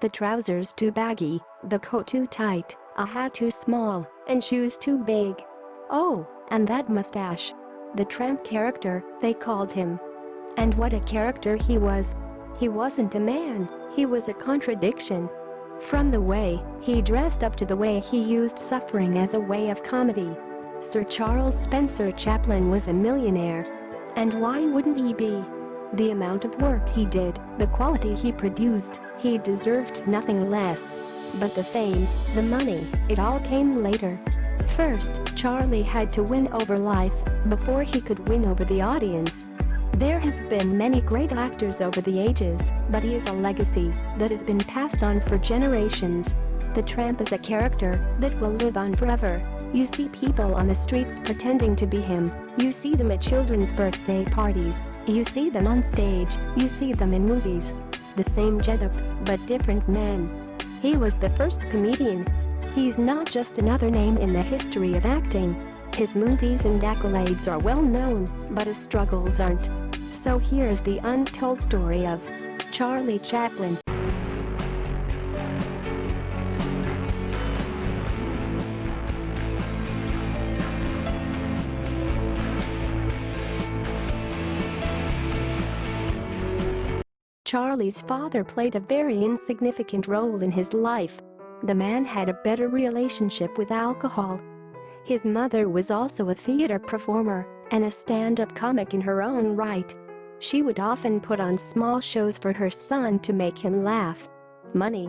The trousers too baggy, the coat too tight, a hat too small, and shoes too big. Oh, and that mustache. The Tramp character, they called him. And what a character he was. He wasn't a man, he was a contradiction. From the way he dressed up to the way he used suffering as a way of comedy. Sir Charles Spencer Chaplin was a millionaire. And why wouldn't he be? The amount of work he did, the quality he produced, he deserved nothing less. But the fame, the money, it all came later. First, Charlie had to win over life before he could win over the audience. There have been many great actors over the ages, but he is a legacy that has been passed on for generations. The Tramp is a character that will live on forever. You see people on the streets pretending to be him. You see them at children's birthday parties. You see them on stage. You see them in movies. The same getup, but different men. He was the first comedian. He's not just another name in the history of acting. His movies and accolades are well known, but his struggles aren't. So here's the untold story of Charlie Chaplin. Charlie's father played a very insignificant role in his life. The man had a better relationship with alcohol. His mother was also a theater performer and a stand-up comic in her own right. She would often put on small shows for her son to make him laugh. Money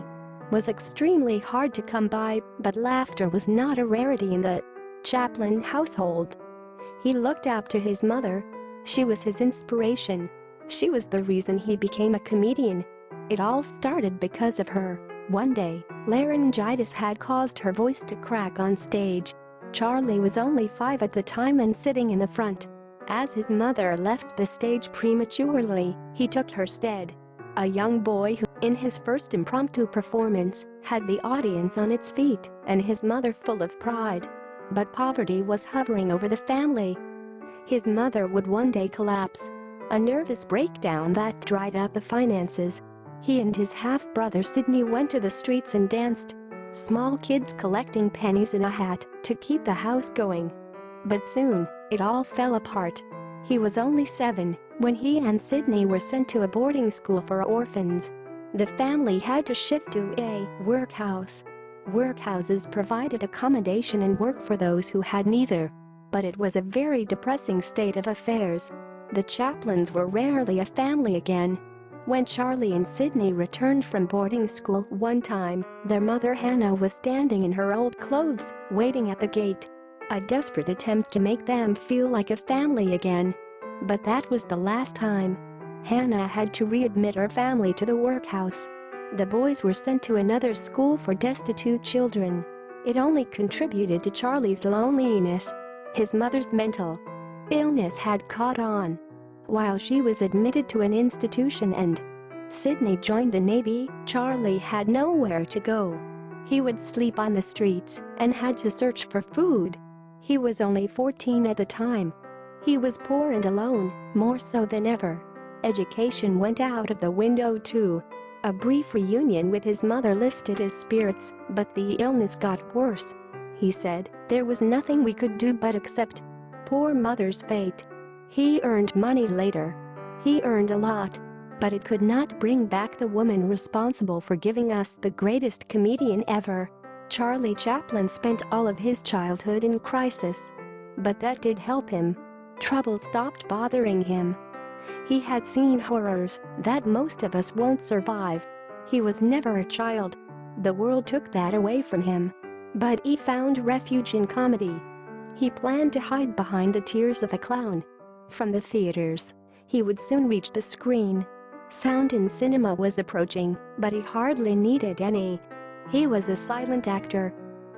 was extremely hard to come by, but laughter was not a rarity in the Chaplin household. He looked up to his mother. She was his inspiration. She was the reason he became a comedian. It all started because of her. One day, laryngitis had caused her voice to crack on stage. Charlie was only 5 at the time and sitting in the front. As his mother left the stage prematurely, he took her stead. A young boy who, in his first impromptu performance, had the audience on its feet and his mother full of pride. But poverty was hovering over the family. His mother would one day collapse. A nervous breakdown that dried up the finances. He and his half-brother Sidney went to the streets and danced. Small kids collecting pennies in a hat to keep the house going. But soon, it all fell apart. He was only 7 when he and Sidney were sent to a boarding school for orphans. The family had to shift to a workhouse. Workhouses provided accommodation and work for those who had neither. But it was a very depressing state of affairs. The Chaplins were rarely a family again. When Charlie and Sidney returned from boarding school one time, their mother Hannah was standing in her old clothes, waiting at the gate. A desperate attempt to make them feel like a family again. But that was the last time. Hannah had to readmit her family to the workhouse. The boys were sent to another school for destitute children. It only contributed to Charlie's loneliness. His mother's mental illness had caught on. While she was admitted to an institution and Sidney joined the Navy, Charlie had nowhere to go. He would sleep on the streets and had to search for food. He was only 14 at the time. He was poor and alone, more so than ever. Education went out of the window too. A brief reunion with his mother lifted his spirits, but the illness got worse. He said, "There was nothing we could do but accept." Poor mother's fate. He earned money later. He earned a lot. But it could not bring back the woman responsible for giving us the greatest comedian ever. Charlie Chaplin spent all of his childhood in crisis. But that did help him. Trouble stopped bothering him. He had seen horrors that most of us won't survive. He was never a child. The world took that away from him. But he found refuge in comedy. He planned to hide behind the tears of a clown. From the theaters, he would soon reach the screen. Sound in cinema was approaching, but he hardly needed any. He was a silent actor.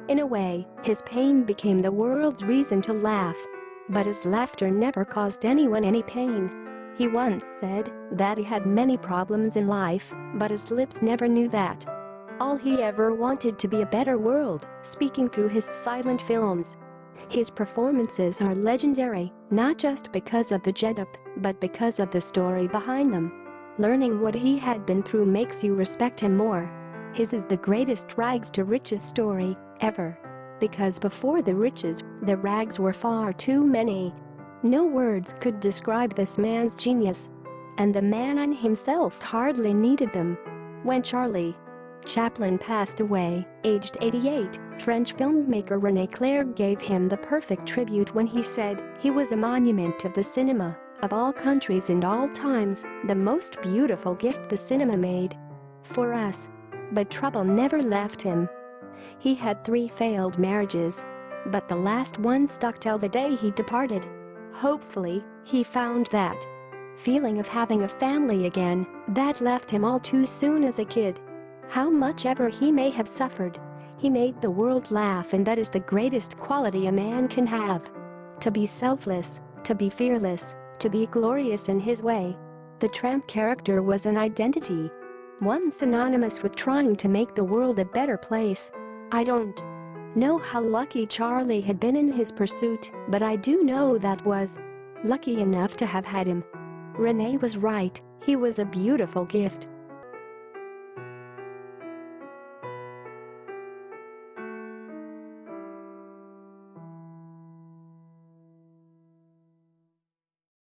In a way, his pain became the world's reason to laugh. But his laughter never caused anyone any pain. He once said that he had many problems in life, but his lips never knew that. All he ever wanted to be a better world, speaking through his silent films. His performances are legendary, not just because of the getup, but because of the story behind them. Learning what he had been through makes you respect him more. His is the greatest rags to riches story ever. Because before the riches, the rags were far too many. No words could describe this man's genius. And the man himself hardly needed them. When Charlie Chaplin passed away, aged 88, French filmmaker René Clair gave him the perfect tribute when he said he was a monument of the cinema, of all countries and all times, the most beautiful gift the cinema made for us. But trouble never left him. He had 3 failed marriages, but the last one stuck till the day he departed. Hopefully, he found that feeling of having a family again that left him all too soon as a kid. How much ever he may have suffered, he made the world laugh, and that is the greatest quality a man can have. To be selfless, to be fearless, to be glorious in his way. The Tramp character was an identity, one synonymous with trying to make the world a better place. I don't know how lucky Charlie had been in his pursuit, but I do know that was lucky enough to have had him. René was right, he was a beautiful gift.